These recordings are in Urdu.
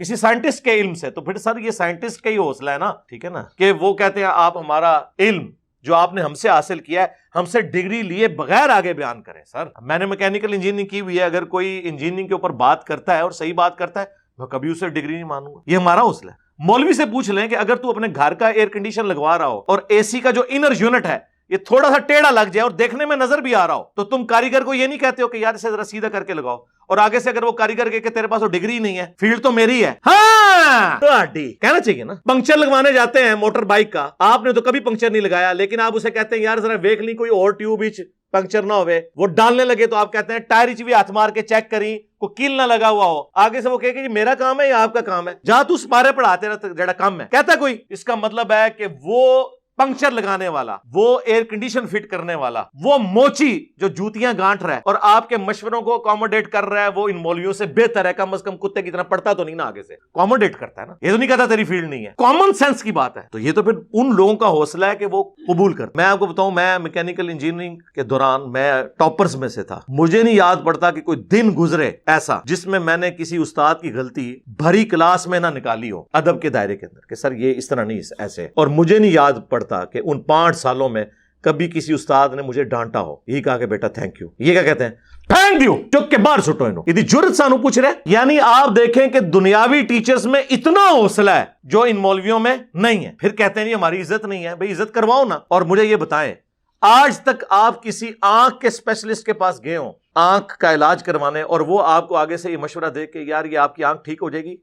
کسی سائنٹسٹ کے علم سے، تو پھر سر یہ سائنٹسٹ کا ہی حوصلہ ہے نا، ٹھیک ہے نا، کہ وہ کہتے ہیں آپ ہمارا علم جو آپ نے ہم سے حاصل کیا ہے ہم سے ڈگری لیے بغیر آگے بیان کریں۔ سر میں نے میکینیکل انجینئرنگ کی ہوئی ہے، اگر کوئی انجینئرنگ کے اوپر بات کرتا ہے اور صحیح بات کرتا ہے میں کبھی اسے ڈگری نہیں مانوں گا، یہ ہمارا حوصلہ ہے۔ مولوی سے پوچھ لیں کہ اگر تو اپنے گھر کا ایئر کنڈیشن لگوا رہا ہو اور اے سی کا جو انر یونٹ ہے یہ تھوڑا سا ٹیڑھا لگ جائے اور دیکھنے میں نظر بھی آ رہا ہو، تو تم کاریگر کو یہ نہیں کہتے ہو کہ یار اسے ذرا سیدھا کر کے لگاؤ، اور آگے سے اگر وہ کاریگر کہے کہ تیرے پاس وہ ڈگری نہیں ہے، فیلڈ تو میری ہے، ہاں کہنا چاہیے نا۔ پنکچر لگوانے جاتے ہیں موٹر بائک کا، آپ نے تو کبھی پنکچر نہیں لگایا، لیکن آپ اسے کہتے ہیں یار ذرا دیکھ لی کوئی اور ٹیوب پنکچر نہ ہوئے، وہ ڈالنے لگے تو آپ کہتے ہیں ٹائر بھی ہاتھ مار کے چیک کریں کوئی کیل نہ لگا ہوا ہو، آگے سے وہ کہے کہ یہ میرا کام ہے یا آپ کا کام ہے، جا تو سپارے پڑھا تیرا جڑا کام ہے، کہتا کوئی۔ اس کا مطلب ہے کہ وہ پنکچر لگانے والا، وہ ایئر کنڈیشن فٹ کرنے والا، وہ موچی جو جوتیاں گانٹ رہا ہے اور آپ کے مشوروں کو اکوموڈیٹ کر رہا ہے، وہ ان مولویوں سے بہتر ہے، کم از کم کتے کی طرح پڑھتا تو نہیں نا، آگے سے اکوموڈیٹ کرتا ہے نا، یہ تو نہیں کہتا تیری فیلڈ نہیں ہے، کامن سینس کی بات ہے۔ تو یہ تو پھر ان لوگوں کا حوصلہ ہے کہ وہ قبول کرتے۔ میں آپ کو بتاؤں، میں میکینیکل انجینئرنگ کے دوران میں ٹاپرز میں سے تھا، مجھے نہیں یاد پڑتا کہ کوئی دن گزرے ایسا جس میں نے کسی استاد کی غلطی بھری کلاس میں نہ نکالی ہو ادب کے دائرے کے اندر کہ سر یہ اس طرح نہیں ایسے، اور مجھے نہیں یاد پڑتا کہ ان 5 سالوں میں کبھی کسی استاد نے مجھے ڈانٹا ہو، یہی کہا کہ بیٹا تھینک یو، یہ کیا کہتے ہیں تھینک یو، چک کے باہر سٹو انہوں، یہ جرت سانو پوچھ رہے۔ یعنی آپ دیکھیں کہ دنیاوی ٹیچرز میں اتنا حوصلہ ہے جو ان مولویوں میں نہیں ہے، پھر کہتے ہیں یہ ہماری عزت نہیں ہے، بھئی عزت کرواؤ نا۔ اور مجھے یہ بتائیں آج تک آپ کسی آنکھ کے اسپیشلسٹ کے پاس گئے ہوں آنکھ کا علاج کروانے، اور وہ آپ کو آگے سے یہ مشورہ دے کہ یار یہ آپ کی آنکھ ٹھیک ہو جائے گی،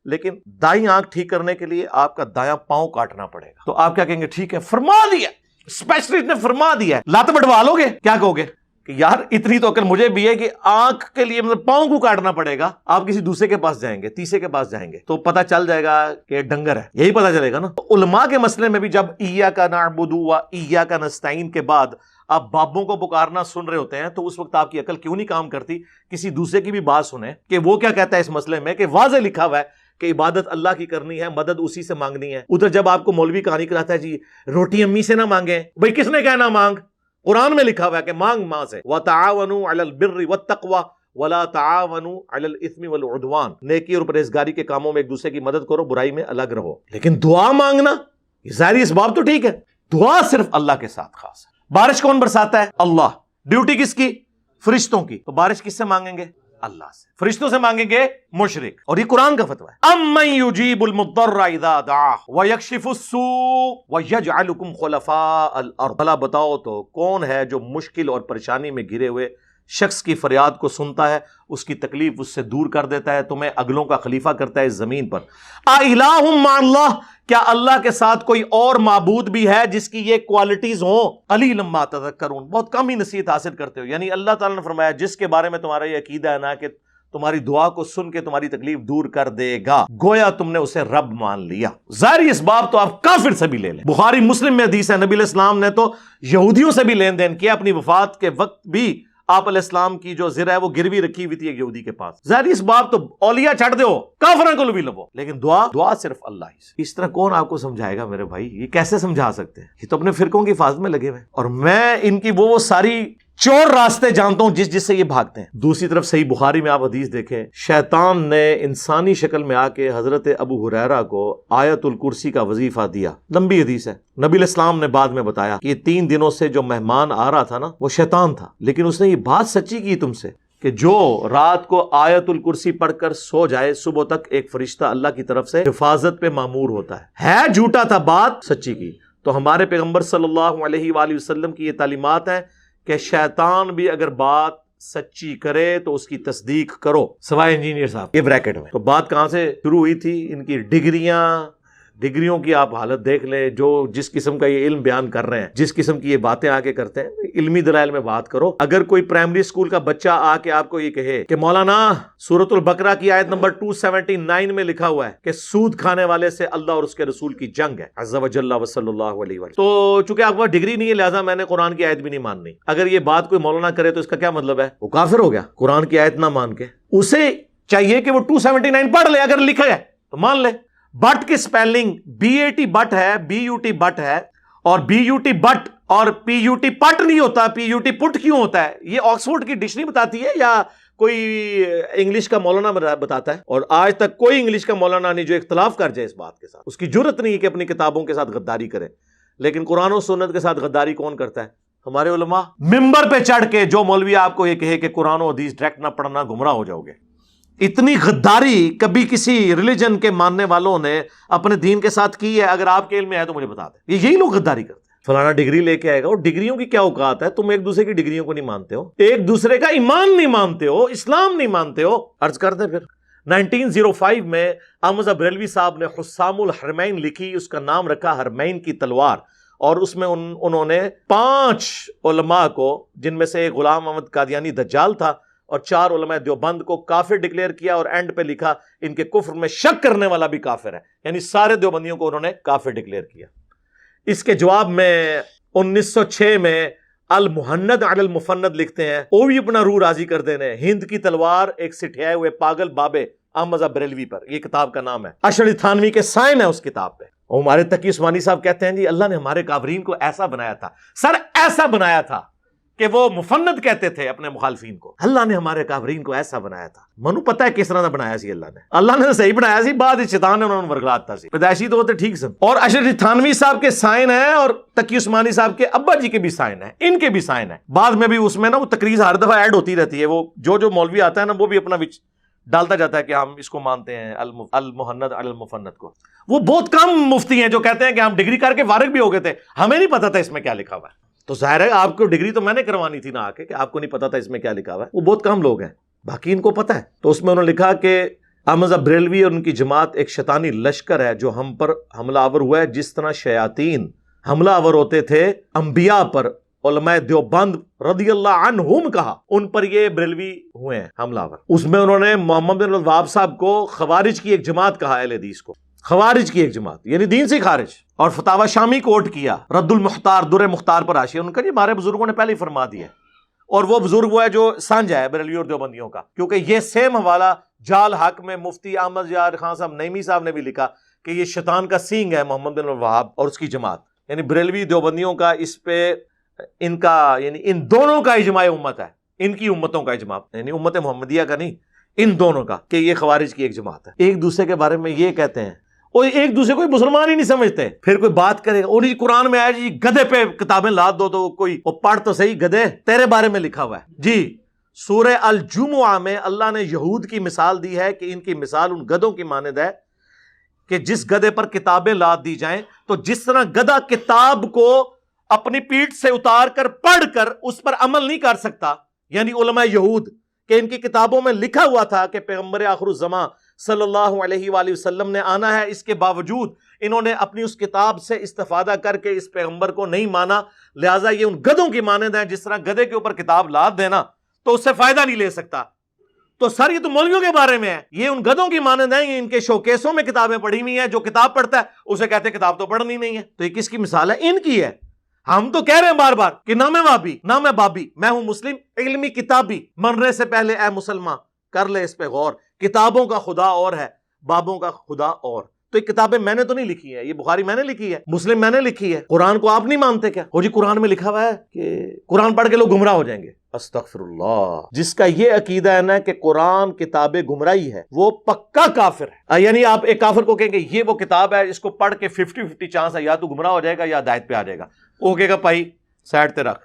لیکن دائیں آنکھ ٹھیک کرنے کے لیے آپ کا دایاں پاؤں کاٹنا پڑے گا، تو آپ کیا کہیں گے؟ ٹھیک ہے فرما دیا، اسپیشلسٹ نے فرما دیا ہے، لات بٹوا لو گے؟ کیا کہو گے کہ یار اتنی تو عقل مجھے بھی ہے کہ آنکھ کے لیے مطلب پاؤں کو کاٹنا پڑے گا، آپ کسی دوسرے کے پاس جائیں گے، تیسرے کے پاس جائیں گے تو پتہ چل جائے گا کہ ڈنگر ہے، یہی پتہ چلے گا نا۔ تو علماء کے مسئلے میں بھی جب ایاک نعبد و ایاک نستعین کے بعد آپ بابوں کو پکارنا سن رہے ہوتے ہیں تو اس وقت آپ کی عقل کیوں نہیں کام کرتی؟ کسی دوسرے کی بھی بات سنیں کہ وہ کیا کہتا ہے اس مسئلے میں، کہ واضح لکھا ہوا ہے کہ عبادت اللہ کی کرنی ہے، مدد اسی سے مانگنی ہے۔ ادھر جب آپ کو مولوی کہانی کراتا ہے جی روٹی امی سے نہ مانگیں، بھئی کس نے کہنا مانگ؟ قرآن میں لکھا ہوا ہے کہ مانگ ماں سے، وَتَعَاوَنُوا عَلَى الْبِرِّ وَالتَّقْوَى وَلَا تَعَاوَنُوا عَلَى الْإِثْمِ وَالْعُدْوَانِ، نیکی اور پرہیزگاری کے کاموں میں ایک دوسرے کی مدد کرو، برائی میں الگ رہو۔ لیکن دعا مانگنا یہ ظاہری اسباب تو ٹھیک ہے، دعا صرف اللہ کے ساتھ خاص ہے۔ بارش کون برساتا ہے؟ اللہ۔ ڈیوٹی کس کی؟ فرشتوں کی۔ تو بارش کس سے مانگیں گے؟ اللہ سے۔ فرشتوں سے مانگیں گے مشرک، اور یہ قرآن کا فتویٰ ہے۔ اَمَّن يُجِيبُ الْمُضْطَرَّ إِذَا دَعَاهُ وَيَكْشِفُ السُّوءَ وَيَجْعَلُكُمْ خُلَفَاءَ الْأَرْضِ، بھلا بتاؤ تو کون ہے جو مشکل اور پریشانی میں گھرے ہوئے شخص کی فریاد کو سنتا ہے، اس کی تکلیف اس سے دور کر دیتا ہے، تمہیں اگلوں کا خلیفہ کرتا ہے اس زمین پر۔ اَإِلَٰهٌ مَّعَ اللَّهِ، کیا اللہ کے ساتھ کوئی اور معبود بھی ہے جس کی یہ کوالٹیز ہوں؟ قَلِيلًا مَّا تَذَكَّرُونَ، بہت کم ہی نصیحت حاصل کرتے ہو۔ یعنی اللہ تعالیٰ نے فرمایا جس کے بارے میں تمہارا یہ عقیدہ ہے نا کہ تمہاری دعا کو سن کے تمہاری تکلیف دور کر دے گا، گویا تم نے اسے رب مان لیا۔ ظاہری اسباب تو آپ کافر سے بھی لے لیں، بخاری مسلم میں حدیث ہے نبی علیہ السلام نے تو یہودیوں سے بھی لین دین کیا، اپنی وفات کے وقت بھی آپ علیہ السلام کی جو زرہ ہے وہ گروی رکھی ہوئی تھی ایک یہودی کے پاس۔ ظاہری اسباب تو اولیاء چھڑ دو، کافروں کو بھی لبو، لیکن دعا صرف اللہ ہی سے۔ اس طرح کون آپ کو سمجھائے گا میرے بھائی؟ یہ کیسے سمجھا سکتے ہیں؟ یہ تو اپنے فرقوں کی حفاظت میں لگے ہوئے ہیں، اور میں ان کی وہ ساری چور راستے جانتا ہوں جس سے یہ بھاگتے ہیں۔ دوسری طرف صحیح بخاری میں آپ حدیث دیکھیں، شیطان نے انسانی شکل میں آ کے حضرت ابو ہریرہ کو آیت الکرسی کا وظیفہ دیا، لمبی حدیث ہے۔ نبی علیہ السلام نے بعد میں بتایا کہ یہ 3 دنوں سے جو مہمان آ رہا تھا نا وہ شیطان تھا، لیکن اس نے یہ بات سچی کی تم سے کہ جو رات کو آیت الکرسی پڑھ کر سو جائے صبح تک ایک فرشتہ اللہ کی طرف سے حفاظت پہ مامور ہوتا ہے جھوٹا تھا، بات سچی کی۔ تو ہمارے پیغمبر صلی اللہ علیہ وآلہ وسلم کی یہ تعلیمات ہیں کہ شیطان بھی اگر بات سچی کرے تو اس کی تصدیق کرو، سوائے انجینئر صاحب۔ یہ بریکٹ میں تو بات کہاں سے شروع ہوئی تھی؟ ان کی ڈگریوں کی آپ حالت دیکھ لیں، جو جس قسم کا یہ علم بیان کر رہے ہیں، جس قسم کی یہ باتیں آ کے کرتے ہیں، علمی دلائل میں بات کرو۔ اگر کوئی پرائمری اسکول کا بچہ آ کے آپ کو یہ کہے کہ مولانا سورۃ البقرہ کی آیت نمبر 279 میں لکھا ہوا ہے کہ سود کھانے والے سے اللہ اور اس کے رسول کی جنگ ہے عز و جل و صلی اللہ علیہ وسلم، تو چونکہ آپ کو ڈگری نہیں ہے لہٰذا میں نے قرآن کی آیت بھی نہیں ماننی۔ اگر یہ بات کوئی مولانا کرے تو اس کا کیا مطلب ہے؟ وہ کافر ہو گیا قرآن کی آیت نہ مان کے۔ اسے چاہیے کہ وہ 279 پڑھ لے، اگر لکھا ہے تو مان لے۔ بٹ کی سپیلنگ BAT بٹ ہے، BUT بٹ ہے، اور BUT بٹ اور PUT پٹ نہیں ہوتا، PUT پٹ کیوں ہوتا ہے؟ یہ آکسفورڈ کی ڈکشنری بتاتی ہے یا کوئی انگلش کا مولانا بتاتا ہے، اور آج تک کوئی انگلش کا مولانا نہیں جو اختلاف کر جائے اس بات کے ساتھ، اس کی جرت نہیں ہے کہ اپنی کتابوں کے ساتھ غداری کرے. لیکن قرآن و سنت کے ساتھ غداری کون کرتا ہے؟ ہمارے علماء. ممبر پہ چڑھ کے جو مولوی آپ کو یہ کہے کہ قرآن و حدیث ڈائریکٹ نہ پڑھنا گمراہ ہو جاؤ گے. اتنی غداری کبھی کسی ریلیجن کے ماننے والوں نے اپنے دین کے ساتھ کی ہے؟ اگر آپ کے علم میں ہے تو مجھے بتا دیں. یہی لوگ غداری کرتے ہیں. فلانا ڈگری لے کے آئے گا، اور ڈگریوں کی کیا اوقات ہے؟ تم ایک دوسرے کی ڈگریوں کو نہیں مانتے ہو، ایک دوسرے کا ایمان نہیں مانتے ہو، اسلام نہیں مانتے ہو. عرض کر دیں پھر 1905 میں احمد بریلوی صاحب نے حسام الحرمین لکھی، اس کا نام رکھا حرمین کی تلوار، اور اس میں انہوں نے 5 علماء کو، جن میں سے ایک غلام احمد قادیانی دجال تھا، اور 4 علماء دیوبند کو کافر ڈکلیئر کیا، اور اینڈ پہ لکھا ان کے کفر میں شک کرنے والا بھی کافر ہے. یعنی سارے دیوبندیوں کو انہوں نے کافر ڈکلیئر کیا. اس کے جواب میں 1906 میں المحند علی المفند لکھتے ہیں، وہ بھی اپنا روح راضی کر دینے، ہند کی تلوار ایک سٹھیائے ہوئے پاگل بابے احمد بریلوی پر. یہ کتاب کا نام ہے. اشرف تھانوی کے سائن ہے اس کتاب پہ. اور ہمارے تقی عثمانی صاحب کہتے ہیں جی اللہ نے ہمارے کافرین کو ایسا بنایا تھا. سر ایسا بنایا تھا کہ وہ مفند کہتے تھے اپنے مخالفین کو. اللہ نے ہمارے کافرین کو ایسا بنایا تھا. منو پتہ ہے کس طرح بنایا سی اللہ نے صحیح بنایا سی، بعد شیطان نے انہوں نے ورگلات تھا سی. پیدائشی تو ہوتے ٹھیک سن. اور اشرف تھانوی صاحب کے سائن ہیں، اور تقی عثمانی صاحب کے ابا جی کے بھی سائن ہیں، ان کے بھی سائن ہیں. بعد میں بھی اس میں نا وہ تقریر ہر دفعہ ایڈ ہوتی رہتی ہے. وہ جو مولوی آتا ہے نا وہ بھی اپنا ڈالتا جاتا ہے کہ ہم اس کو مانتے ہیں المحند علی المفند کو. وہ بہت کم مفتی ہیں جو کہتے ہیں کہ ہم ڈگری کر کے فارغ بھی ہو گئے تھے، ہمیں نہیں پتا تھا اس میں کیا لکھا ہوا ہے. تو ظاہر ہے آپ کو ڈگری تو میں نے کروانی تھی نا آ کے، کہ آپ کو نہیں پتا تھا اس میں کیا لکھا ہوا ہے. وہ بہت کم لوگ ہیں، باقی ان کو پتا ہے. تو اس میں انہوں نے لکھا کہ احمد بریلوی اور ان کی جماعت ایک شیطانی لشکر ہے جو ہم پر حملہ آور ہوا ہے، جس طرح شیاطین حملہ آور ہوتے تھے انبیاء پر. علماء دیوبند رضی اللہ عنہم کہا، ان پر یہ بریلوی ہوئے ہیں حملہ آور. اس میں انہوں نے محمد بن الوہاب صاحب کو خوارج کی ایک جماعت کہا، اہل حدیث کو خوارج کی ایک جماعت، یعنی دین سے خارج. اور فتاوی شامی کوٹ کیا، رد المختار در مختار پر حاشیہ. ان کا یہ ہمارے بزرگوں نے پہلے ہی فرما دیا ہے، اور وہ بزرگ وہ ہے جو سانجا ہے بریلوی اور دیوبندیوں کا. کیونکہ یہ سیم حوالہ جال حق میں مفتی احمد یار خان صاحب نعیمی صاحب نے بھی لکھا کہ یہ شیطان کا سینگ ہے محمد بن الوہاب اور اس کی جماعت. یعنی بریلوی دیوبندیوں کا اس پہ ان کا، یعنی ان دونوں کا اجماع امت ہے، ان کی امتوں کا اجماع، یعنی امت محمدیہ کا نہیں، ان دونوں کا، کہ یہ خوارج کی ایک جماعت ہے. ایک دوسرے کے بارے میں یہ کہتے ہیں، اور ایک دوسرے کو مسلمان ہی نہیں سمجھتے. پھر کوئی بات کرے اور جی قرآن میں آیا جی گدھے پہ کتابیں لاد دو، تو کوئی وہ پڑھ تو صحیح، گدھے تیرے بارے میں لکھا ہوا ہے جی. سورہ الجمعہ میں اللہ نے یہود کی مثال دی ہے کہ ان کی مثال ان گدھوں کی مانند ہے کہ جس گدھے پر کتابیں لاد دی جائیں تو جس طرح گدھا کتاب کو اپنی پیٹھ سے اتار کر پڑھ کر اس پر عمل نہیں کر سکتا، یعنی علماء یہود کہ ان کی کتابوں میں لکھا ہوا تھا کہ پیغمبر آخر الزمان صلی اللہ علیہ وآلہ وسلم نے آنا ہے، اس کے باوجود انہوں نے اپنی اس کتاب سے استفادہ کر کے اس پیغمبر کو نہیں مانا، لہٰذا یہ ان گدھوں کی مانند ہیں. جس طرح گدھے کے اوپر کتاب لاد دینا تو اس سے فائدہ نہیں لے سکتا. تو سر یہ تو مولویوں کے بارے میں ہے، یہ ان گدھوں کی مانند ہیں، یہ ان کے شوکیسوں میں کتابیں پڑھی ہوئی ہیں. جو کتاب پڑھتا ہے اسے کہتے ہیں کتاب تو پڑھنی نہیں ہے. تو یہ کس کی مثال ہے؟ ان کی ہے. ہم تو کہہ رہے ہیں بار بار کہ نہ میں وابی نہ میں بابی، میں ہوں مسلم علمی کتابی. مرنے سے پہلے اے مسلمان کر لے اس پہ غور، کتابوں کا خدا اور ہے، بابوں کا خدا اور. تو یہ کتابیں میں نے تو نہیں لکھی ہے، یہ بخاری میں نے لکھی ہے، مسلم میں نے لکھی ہے. قرآن کو آپ نہیں مانتے کیا؟ ہو جی قرآن میں لکھا ہوا ہے کہ قرآن پڑھ کے لوگ گمراہ ہو جائیں گے. استغفر اللہ. جس کا یہ عقیدہ ہے نا کہ قرآن کتاب گمراہی ہے وہ پکا کافر ہے. یعنی آپ ایک کافر کو کہیں گے یہ وہ کتاب ہے، اس کو پڑھ کے 50-50 چانس ہے یا تو گمراہ ہو جائے گا یا ہدایت پہ آ جائے گا. وہ کہے گا بھائی سائڈ تے رکھ،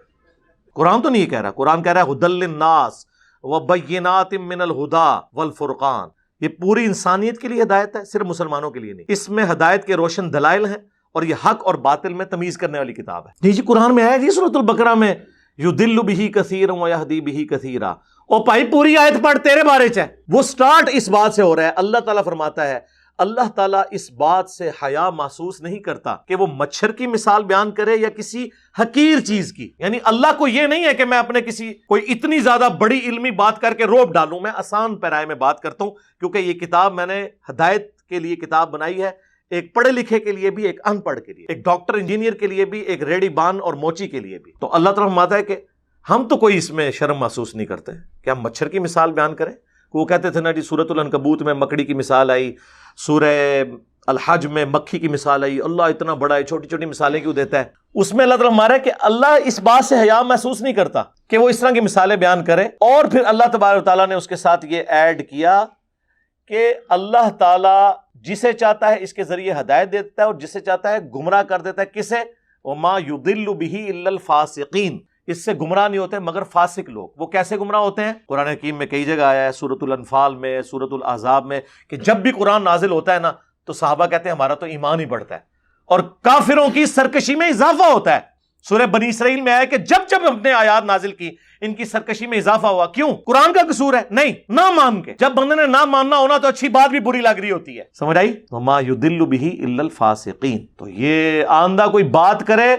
قرآن تو نہیں کہہ رہا. قرآن کہہ رہا ہے ھدی للناس وبینات من الہدی والفرقان. یہ پوری انسانیت کے لیے ہدایت ہے، صرف مسلمانوں کے لیے نہیں. اس میں ہدایت کے روشن دلائل ہیں اور یہ حق اور باطل میں تمیز کرنے والی کتاب ہے. جی قرآن میں آیا جی سورۃ البقرہ میں یضل بہ کثیرا ویہدی بہ کثیرا. اور بھائی پوری آیت پڑھ تیرے بارے چ ہے. وہ سٹارٹ اس بات سے ہو رہا ہے. اللہ تعالیٰ فرماتا ہے اللہ تعالیٰ اس بات سے حیا محسوس نہیں کرتا کہ وہ مچھر کی مثال بیان کرے یا کسی حقیر چیز کی. یعنی اللہ کو یہ نہیں ہے کہ میں اپنے کسی کوئی اتنی زیادہ بڑی علمی بات کر کے روب ڈالوں. میں آسان پیرائے میں بات کرتا ہوں کیونکہ یہ کتاب میں نے ہدایت کے لیے کتاب بنائی ہے، ایک پڑھے لکھے کے لیے بھی، ایک ان پڑھ کے لیے، ایک ڈاکٹر انجینئر کے لیے بھی، ایک ریڈی بان اور موچی کے لیے بھی. تو اللہ تعالیٰ فرماتا ہے کہ ہم تو کوئی اس میں شرم محسوس نہیں کرتے کہ ہم مچھر کی مثال بیان کریں. وہ کہتے تھے نا جی سورۃ العنکبوت میں مکڑی کی مثال آئی، سورہ الحج میں مکھی کی مثال آئی، اللہ اتنا بڑا ہے، چھوٹی چھوٹی مثالیں کیوں دیتا ہے؟ اس میں اللہ تعالیٰ ہمارا ہے کہ اللہ اس بات سے حیا محسوس نہیں کرتا کہ وہ اس طرح کی مثالیں بیان کرے. اور پھر اللہ تبارک و تعالیٰ نے اس کے ساتھ یہ ایڈ کیا کہ اللہ تعالیٰ جسے چاہتا ہے اس کے ذریعے ہدایت دیتا ہے اور جسے چاہتا ہے گمراہ کر دیتا ہے. کسے؟ وَمَا يُضِلُّ بِهِ إِلَّا الْفَاسِقِينَ. اس سے گمراہ نہیں ہوتے مگر فاسق لوگ. وہ کیسے گمراہ ہوتے ہیں؟ قرآن حکیم میں کئی جگہ آیا ہے، سورۃ الانفال میں، سورۃ الاحزاب میں، کہ جب بھی قرآن نازل ہوتا ہے نا تو صحابہ کہتے ہیں ہمارا تو ایمان ہی بڑھتا ہے اور کافروں کی سرکشی میں اضافہ ہوتا ہے. سورہ بنی اسرائیل میں آیا کہ جب جب ہم نے آیات نازل کی ان کی سرکشی میں اضافہ ہوا. کیوں؟ قرآن کا قصور ہے؟ نہیں، نہ مان کے. جب بندے نے نہ ماننا ہونا تو اچھی بات بھی بری لگ رہی ہوتی ہے. سمجھ آئی؟ وَمَا يُضِلُّ بِهِ إِلَّا الْفَاسِقِينَ. تو یہ آندہ کوئی بات کرے،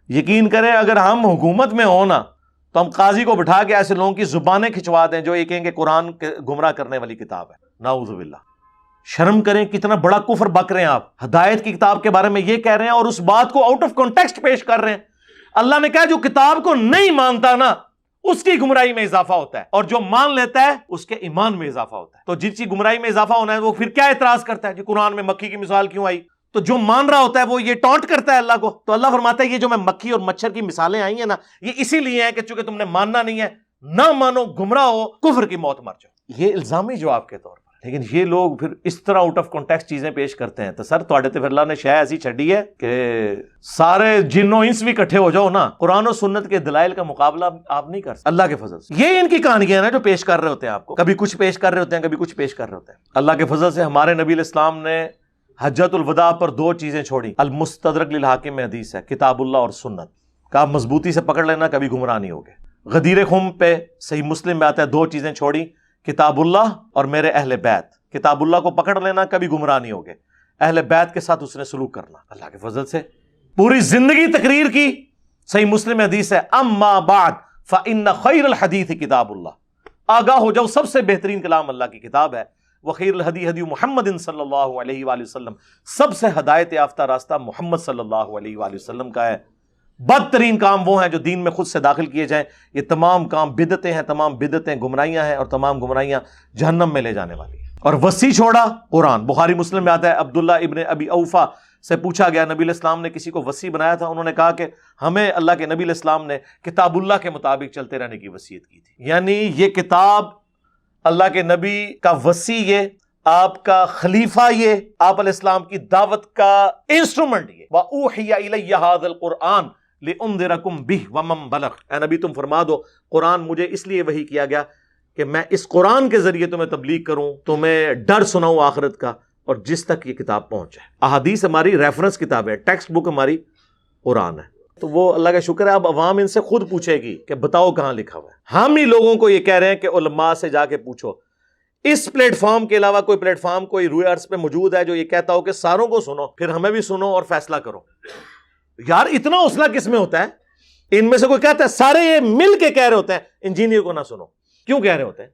یقین کرے اگر ہم حکومت میں ہونا تو ہم قاضی کو بٹھا کے ایسے لوگوں کی زبانیں کھنچوا دیں جو یہ کہیں کہ قرآن گمراہ کرنے والی کتاب ہے. نعوذ باللہ. شرم کریں، کتنا بڑا کفر بک رہے ہیں آپ. ہدایت کی کتاب کے بارے میں یہ کہہ رہے ہیں اور اس بات کو آؤٹ آف کانٹیکسٹ پیش کر رہے ہیں. اللہ نے کہا جو کتاب کو نہیں مانتا نا اس کی گمراہی میں اضافہ ہوتا ہے اور جو مان لیتا ہے اس کے ایمان میں اضافہ ہوتا ہے. تو جس کی گمراہی میں اضافہ ہونا ہے وہ پھر کیا اعتراض کرتا ہے کہ قرآن میں مکھی کی مثال کیوں آئی؟ تو جو مان رہا ہوتا ہے وہ یہ ٹانٹ کرتا ہے اللہ کو. تو اللہ فرماتا ہے یہ جو میں مکھی اور مچھر کی مثالیں آئی ہیں نا یہ اسی لیے ہیں کہ چونکہ تم نے ماننا نہیں ہے، نہ مانو، گمراہ ہو، کفر کی موت مر جاؤ. یہ الزامی جواب کے طور پر. لیکن یہ لوگ پھر اس طرح آؤٹ آف کانٹیکسٹ چیزیں پیش کرتے ہیں. تو سر تواڈے تے پھر اللہ نے شے ایسی چھڈی ہے کہ سارے جن و انس بھی اکٹھے ہو جاؤ نا، قرآن و سنت کے دلائل کا مقابلہ آپ نہیں کر سکتے اللہ کے فضل سے. یہ ان کی کہانیاں ہیں نا جو پیش کر رہے ہوتے ہیں آپ کو. کبھی کچھ پیش کر رہے ہوتے ہیں، کبھی کچھ پیش کر رہے ہوتے ہیں. اللہ کے فضل سے ہمارے نبی علیہ السلام نے حجۃ الوداع پر 2 چیزیں چھوڑی. المستدرک للحاکم میں حدیث ہے، کتاب اللہ اور سنت کا مضبوطی سے پکڑ لینا، کبھی گمراہ نہیں ہوگے. غدیر خم پہ صحیح مسلم میں آتا ہے 2 چیزیں چھوڑی، کتاب اللہ اور میرے اہل بیت. کتاب اللہ کو پکڑ لینا، کبھی گمراہ نہیں ہوگے. اہل بیت کے ساتھ اس نے سلوک کرنا. اللہ کے فضل سے پوری زندگی تقریر کی. صحیح مسلم میں حدیث ہے، اما بعد فإن خیر الحدیث کتاب اللہ. آگاہ ہو جاؤ سب سے بہترین کلام اللہ کی کتاب ہے. وخیر الہدی ہدی محمد صلی اللہ علیہ وآلہ وسلم. سب سے ہدایت یافتہ راستہ محمد صلی اللہ علیہ وآلہ وسلم کا ہے. بدترین کام وہ ہیں جو دین میں خود سے داخل کیے جائیں. یہ تمام کام بدعتیں ہیں، تمام بدعتیں گمراہیاں ہیں اور تمام گمراہیاں جہنم میں لے جانے والی ہیں. اور وصی چھوڑا قرآن. بخاری مسلم میں آتا ہے، عبداللہ ابن ابی اوفا سے پوچھا گیا نبی علیہ السلام نے کسی کو وصی بنایا تھا؟ انہوں نے کہا کہ ہمیں اللہ کے نبی علیہ السلام نے کتاب اللہ کے مطابق چلتے رہنے کی وصیت کی تھی. یعنی یہ کتاب اللہ کے نبی کا وصی، یہ آپ کا خلیفہ، یہ آپ علیہ السلام کی دعوت کا انسٹرومنٹ. یہ وَأُوحِيَ إِلَيَّ هَذَا الْقُرْآنُ لِأُنذِرَكُم بِهِ وَمَن بَلَغَ. اے نبی تم فرما دو قرآن مجھے اس لیے وحی کیا گیا کہ میں اس قرآن کے ذریعے تمہیں تبلیغ کروں، تمہیں ڈر سناؤں آخرت کا، اور جس تک یہ کتاب پہنچ جائے. احادیث ہماری ریفرنس کتاب ہے، ٹیکسٹ بک ہماری قرآن ہے. تو وہ اللہ کا شکر ہے اب عوام ان سے خود پوچھے گی کہ بتاؤ کہاں لکھا ہوا ہے. ہم ہی لوگوں کو یہ کہہ رہے ہیں کہ علماء سے جا کے پوچھو. اس پلیٹ فارم کے علاوہ کوئی پلیٹ فارم کوئی روئے ارض پہ موجود ہے جو یہ کہتا ہو کہ ساروں کو سنو پھر ہمیں بھی سنو اور فیصلہ کرو؟ یار اتنا حوصلہ کس میں ہوتا ہے؟ ان میں سے کوئی کہتا ہے سارے یہ مل کے کہہ رہے ہوتے ہیں انجینئر کو نہ سنو. کیوں کہہ رہے ہوتے ہیں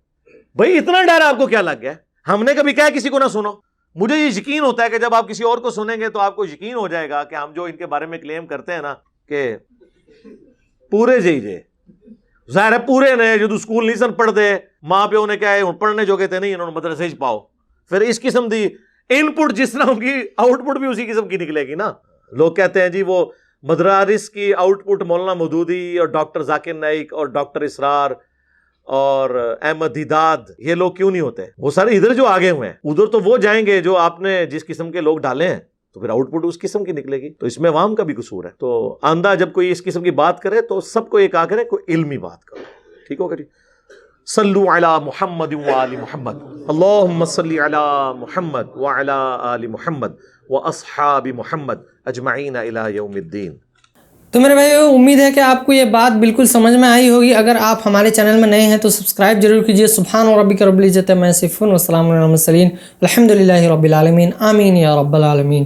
بھائی؟ اتنا ڈر آپ کو کیا لگ گیا؟ ہم نے کبھی کہا کسی کو نہ سنو؟ مجھے یہ یقین ہوتا ہے کہ جب آپ کسی اور کو سنیں گے تو آپ کو یقین ہو جائے گا کہ ہم جو ان کے بارے میں کلیم کرتے ہیں نا کہ پورے جی ظاہر ہے پورے نے جو اسکول نہیں سن پڑھ دے، ماں پیو نے کیا ہے پڑھنے جو کہتے نہیں، انہوں نے مدرسے پاؤ. پھر اس قسم دی ان پٹ جس طرح کی آؤٹ پٹ بھی اسی قسم کی نکلے گی نا. لوگ کہتے ہیں جی وہ مدارس کی آؤٹ پٹ مولانا مودودی اور ڈاکٹر ذاکر نائک اور ڈاکٹر اسرار اور احمد دیداد یہ لوگ کیوں نہیں ہوتے؟ وہ سارے ادھر جو آگے ہوئے ہیں ادھر تو وہ جائیں گے جو آپ نے جس قسم کے لوگ ڈالے ہیں، تو پھر آؤٹ پٹ اس قسم کی نکلے گی. تو اس میں عوام کا بھی قصور ہے. تو آندہ جب کوئی اس قسم کی بات کرے تو سب کو یہ کہا کرے کوئی علمی بات کرو. ٹھیک ہوگا جی؟ صلو علی محمد وآل محمد، اللہم صلی علی محمد وعلی آل محمد واصحاب محمد اجمعین الی یوم الدین. تو میرے بھائی امید ہے کہ آپ کو یہ بات بالکل سمجھ میں آئی ہوگی. اگر آپ ہمارے چینل میں نئے ہیں تو سبسکرائب ضرور کیجیے. سبحان ربک رب العزت عما یصفون وسلام علی المرسلین الحمد للہ رب العالمین. آمین یا رب العالمین.